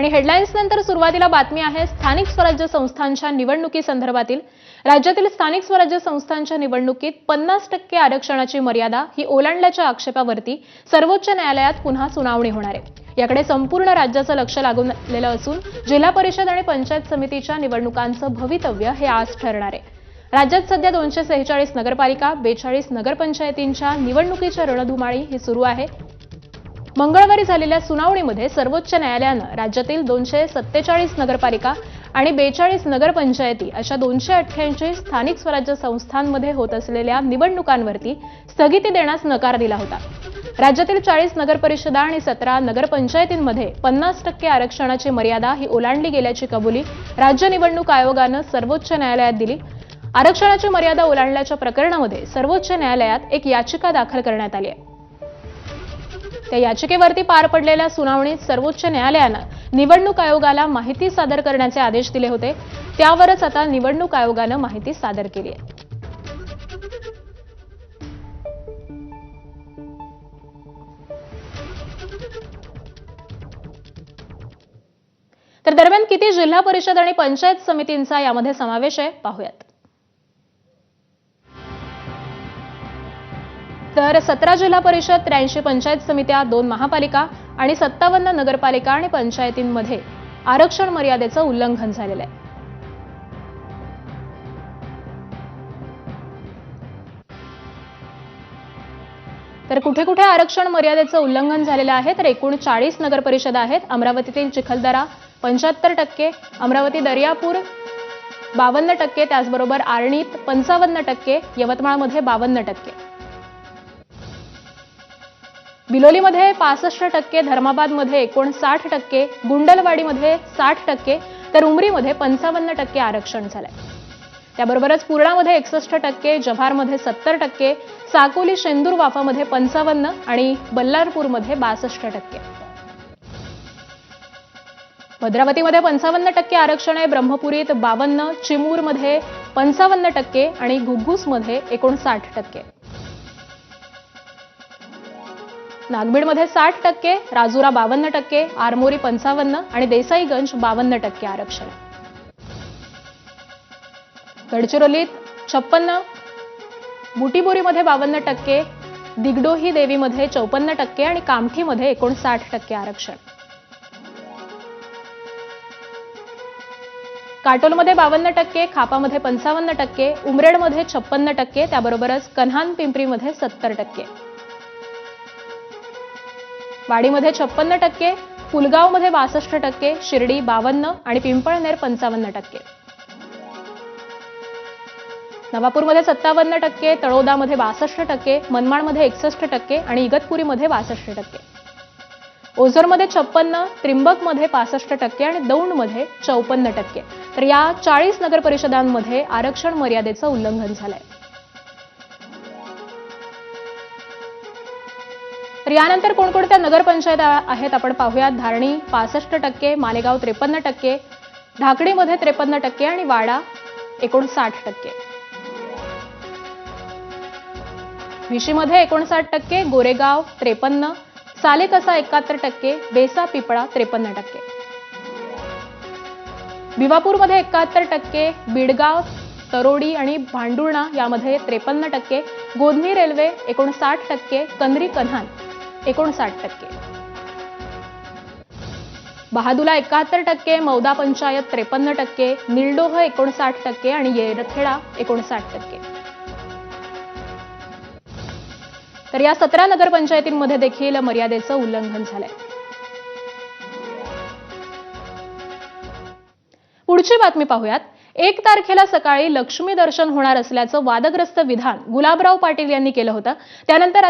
आणि हेडलाईन्स नंतर सुरुवातीला बातमी आहे स्थानिक स्वराज्य संस्थांच्या निवडणुकीसंदर्भातील। राज्यातील स्थानिक स्वराज्य संस्थांच्या निवडणुकीत 50% आरक्षणाची मर्यादा ही ओलांडल्याच्या आक्षेपावरती सर्वोच्च न्यायालयात पुन्हा सुनावणी होणार आहे। याकडे संपूर्ण राज्याचं लक्ष लागलेलं असून जिल्हा परिषद आणि पंचायत समितीच्या निवडणुकांचं भवितव्य हे आज ठरणार आहे। राज्यात सध्या 246 नगरपालिका 42 नगरपंचायतींच्या निवडणुकीच्या रणधुमाळी ही सुरू आहे। मंगळवारी झालेल्या सुनावणीमध्ये सर्वोच्च न्यायालयानं राज्यातील 247 नगरपालिका आणि 42 नगरपंचायती अशा 288 स्थानिक स्वराज्य संस्थांमध्ये होत असलेल्या निवडणुकांवरती स्थगिती देण्यास नकार दिला होता। राज्यातील 40 नगरपरिषदा आणि 17 नगरपंचायतींमध्ये 50% आरक्षणाची मर्यादा ही ओलांडली गेल्याची कबुली राज्य निवडणूक आयोगानं सर्वोच्च न्यायालयात दिली। आरक्षणाची मर्यादा ओलांडल्याच्या प्रकरणामध्ये सर्वोच्च न्यायालयात एक याचिका दाखल करण्यात आली आहे। त्या याचिकेवरती पार पडलेल्या सुनावणीत सर्वोच्च न्यायालयानं निवडणूक आयोगाला माहिती सादर करण्याचे आदेश दिले होते। त्यावरच आता निवडणूक आयोगानं माहिती सादर केली आहे। तर दरम्यान किती जिल्हा परिषद आणि पंचायत समितींचा यामध्ये समावेश आहे पाहूयात। तर 17 जिल्हा परिषद 83 पंचायत समित्या 2 महापालिका आणि 57 नगरपालिका आणि पंचायतींमध्ये आरक्षण मर्यादेचं उल्लंघन झालेलं आहे। तर कुठे कुठे आरक्षण मर्यादेचं उल्लंघन झालेलं आहे तर एकूण 40 नगरपरिषदा आहेत। अमरावतीतील चिखलदरा 75%, अमरावती दर्यापूर 52%, त्याचबरोबर आर्णीत 55%, यवतमाळमध्ये 52%, बिलोलीमध्ये 65%, धर्माबादमध्ये 59%, गुंडलवाडीमध्ये 60%, तर उमरीमध्ये 55% आरक्षण झालंय। त्याबरोबरच पूर्णामध्ये 61%, जव्हारमध्ये 70%, साकोली शेंदूर वाफामध्ये 55% आणि बल्लारपूरमध्ये 62%। भद्रावतीमध्ये 55% आरक्षण आहे, ब्रह्मपुरीत 52%, चिमूरमध्ये 55% आणि घुग्गुसमध्ये 59%। नागबीडमध्ये 60%, राजुरा 52%, आरमोरी 55% आणि देसाईगंज 52% आरक्षण। गडचिरोलीत 56%, बुटीबोरीमध्ये 52%, दिगडोही देवीमध्ये 54% आणि कामठीमध्ये 59% आरक्षण। काटोलमध्ये 52%, खापामध्ये 55%, उमरेडमध्ये 56%, त्याबरोबरच कन्हान पिंपरीमध्ये 70%, वाडीमध्ये 56%, पुलगावमध्ये 62%, शिर्डी 52% आणि पिंपळनेर 55%, नवापूरमध्ये 57%, तळोदामध्ये 62%, मनमाडमध्ये 61% आणि इगतपुरीमध्ये 62%, ओझरमध्ये 56%, त्रिंबकमध्ये 65% आणि दौंडमध्ये 54%। तर या 40 नगरपरिषदांमध्ये आरक्षण मर्यादेचं उल्लंघन झालंय। तर यानंतर कोणकोणत्या नगरपंचायत आहेत आपण पाहूयात। धारणी 65%, मालेगाव 53%, ढाकणीमध्ये 53% आणि वाडा 59%, विशीमध्ये 59%, गोरेगाव 53%, सालेकसा 71%, बेसा पिपळा 53%, भिवापूरमध्ये 71%, बिडगाव तरोडी आणि भांडुर्णा यामध्ये 53%, गोधनी रेल्वे 59%, कंद्री कन्हान 59%, बहादुला 71%, मौदा पंचायत 53%, निलडोह 59% आणि येरखेडा 59%। तर या 17 नगरपंचायतींमध्ये देखील मर्यादेचं उल्लंघन झालंय। पुढची बातमी पाहूयात। 1 तारखेला सकाळी लक्ष्मी दर्शन होणार असल्याचं वादग्रस्त विधान गुलाबराव पाटील यांनी केलं होतं। त्यानंतर